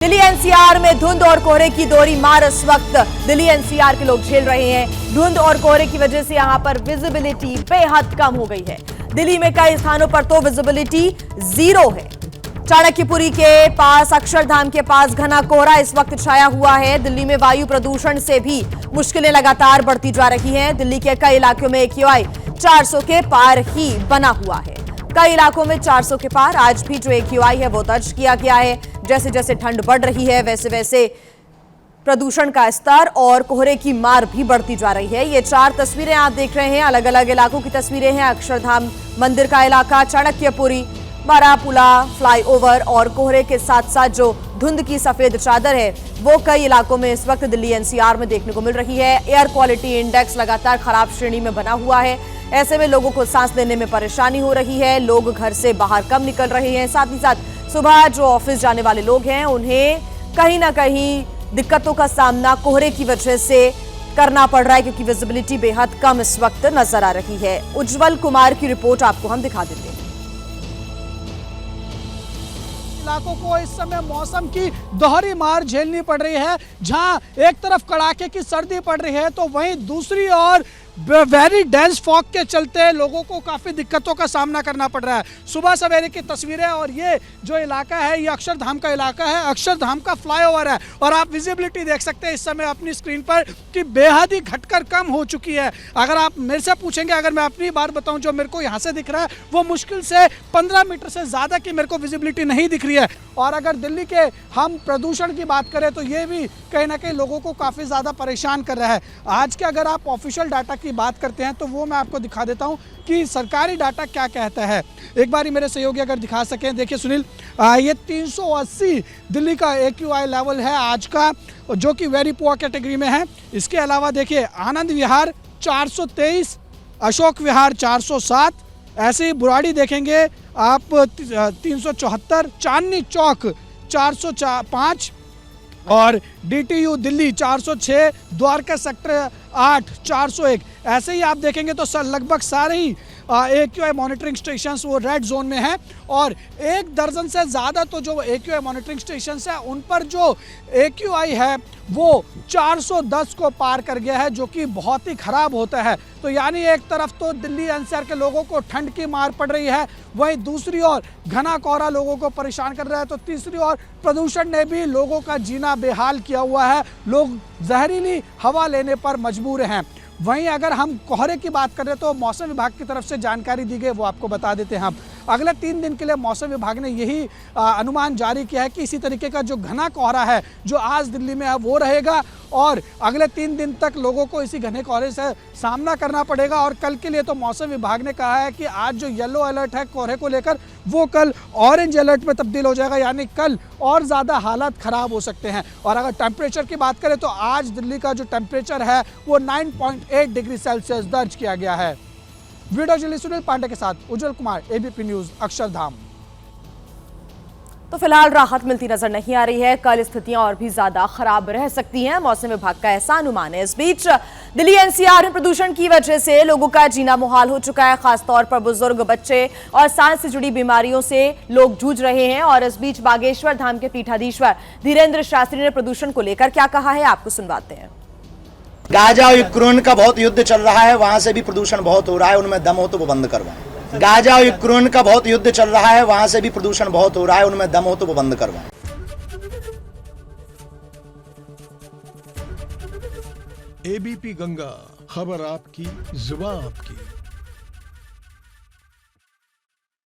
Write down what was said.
Delhi NCR में धुंध और कोहरे की दोहरी मार इस वक्त दिल्ली एनसीआर के लोग झेल रहे हैं। धुंध और कोहरे की वजह से यहां पर विजिबिलिटी बेहद कम हो गई है। दिल्ली में कई स्थानों पर तो विजिबिलिटी जीरो है। चाणक्यपुरी के पास, अक्षरधाम के पास घना कोहरा इस वक्त छाया हुआ है। दिल्ली में वायु प्रदूषण से भी मुश्किलें लगातार बढ़ती जा रही हैं। दिल्ली के कई इलाकों में AQI 400 के पार ही बना हुआ है। कई इलाकों में 400 के पार आज भी जो AQI है वो दर्ज किया गया है। जैसे जैसे ठंड बढ़ रही है वैसे वैसे प्रदूषण का स्तर और कोहरे की मार भी बढ़ती जा रही है। ये चार तस्वीरें आप देख रहे हैं, अलग अलग इलाकों की तस्वीरें हैं। अक्षरधाम मंदिर का इलाका, चाणक्यपुरी, बारापुला फ्लाईओवर और कोहरे के साथ साथ जो धुंध की सफेद चादर है वो कई इलाकों में इस वक्त दिल्ली एनसीआर में देखने को मिल रही है। एयर क्वालिटी इंडेक्स लगातार खराब श्रेणी में बना हुआ है। ऐसे में लोगों को सांस लेने में परेशानी हो रही है। लोग घर से बाहर कम निकल रहे हैं। साथ ही साथ सुबह जो ऑफिस जाने वाले लोग हैं उन्हें कहीं ना कहीं दिक्कतों का सामना कोहरे की वजह से करना पड़ रहा है, क्योंकि विजिबिलिटी बेहद कम इस वक्त नजर आ रही है। उज्जवल कुमार की रिपोर्ट आपको हम दिखा देते हैं। इलाकों को इस समय मौसम की दोहरी मार झेलनी पड़ रही है। जहां एक तरफ कड़ाके की सर्दी पड़ रही है तो वहीं दूसरी ओर वेरी डेंस फॉग के चलते लोगों को काफ़ी दिक्कतों का सामना करना पड़ रहा है। सुबह सवेरे की तस्वीरें, और ये जो इलाका है ये अक्षरधाम का इलाका है। अक्षरधाम का फ्लाईओवर है और आप विजिबिलिटी देख सकते हैं इस समय अपनी स्क्रीन पर कि बेहद ही घटकर कम हो चुकी है। अगर आप मेरे से पूछेंगे, अगर मैं अपनी बात बताऊं, जो मेरे को यहाँ से दिख रहा है वो मुश्किल से 15 मीटर से ज़्यादा की मेरे को विजिबिलिटी नहीं दिख रही है। और अगर दिल्ली के हम प्रदूषण की बात करें तो ये भी कहीं ना कहीं लोगों को काफ़ी ज़्यादा परेशान कर रहा है। आज के अगर आप ऑफिशियल डाटा की बात करते हैं तो वो मैं आपको दिखा देता हूं कि सरकारी डाटा क्या कहता है। एक बार मेरे सहयोगी अगर दिखा सकें। देखिए सुनील, ये 380 दिल्ली का AQI लेवल है आज का, जो कि वेरी पुअर कैटेगरी में है। इसके अलावा देखिए आनंद विहार 423, अशोक विहार 407, ऐसे ही बुराड़ी देखेंगे आप 374, चांदनी चौक 405 और DTU दिल्ली 406, द्वारका सेक्टर 8 401। ऐसे ही आप देखेंगे तो सर लगभग सारे ही AQI मॉनिटरिंग स्टेशंस वो रेड जोन में हैं। और 1 दर्जन से ज़्यादा तो जो AQI मॉनिटरिंग स्टेशंस हैं उन पर जो AQI है वो 410 को पार कर गया है, जो कि बहुत ही ख़राब होता है। तो यानी एक तरफ तो दिल्ली NCR के लोगों को ठंड की मार पड़ रही है, वहीं दूसरी ओर घना कोहरा लोगों को परेशान कर रहा है, तो तीसरी ओर प्रदूषण ने भी लोगों का जीना बेहाल किया हुआ है। लोग जहरीली हवा लेने पर मजबूर हैं। वहीं अगर हम कोहरे की बात करें तो मौसम विभाग की तरफ से जानकारी दी गई, वो आपको बता देते हैं हम। अगले 3 दिन के लिए मौसम विभाग ने यही अनुमान जारी किया है कि इसी तरीके का जो घना कोहरा है जो आज दिल्ली में है वो रहेगा और अगले 3 दिन तक लोगों को इसी घने कोहरे से सामना करना पड़ेगा। और कल के लिए तो मौसम विभाग ने कहा है कि आज जो येलो अलर्ट है कोहरे को लेकर वो कल ऑरेंज अलर्ट में तब्दील हो जाएगा, यानी कल और ज़्यादा हालात ख़राब हो सकते हैं। और अगर टेम्परेचर की बात करें तो आज दिल्ली का जो टेम्परेचर है वो 9.8 डिग्री सेल्सियस दर्ज किया गया है। वीडियो जर्नलिस्ट सुनील पांडे के साथ उज्जवल कुमार, ABP न्यूज़, अक्षरधाम। तो फिलहाल राहत मिलती नजर नहीं आ रही है। कल स्थितियां और भी ज्यादा खराब रह सकती हैं, मौसम विभाग का ऐसा अनुमान है। इस बीच दिल्ली NCR में प्रदूषण की वजह से लोगों का जीना मुहाल हो चुका है। खासतौर पर बुजुर्ग, बच्चे और सांस से जुड़ी बीमारियों से लोग जूझ रहे हैं। और इस बीच बागेश्वर धाम के पीठाधीश्वर धीरेन्द्र शास्त्री ने प्रदूषण को लेकर क्या कहा है, आपको सुनवाते हैं। गाजा और यूक्रेन का बहुत युद्ध चल रहा है, वहां से भी प्रदूषण बहुत हो रहा है, उनमें दम हो तो वो बंद करवाएं। गाजा और यूक्रेन का बहुत युद्ध चल रहा है, वहां से भी प्रदूषण बहुत हो रहा है, उनमें दम हो तो वो बंद करवाएं। ABP गंगा, खबर आपकी, जुबान आपकी।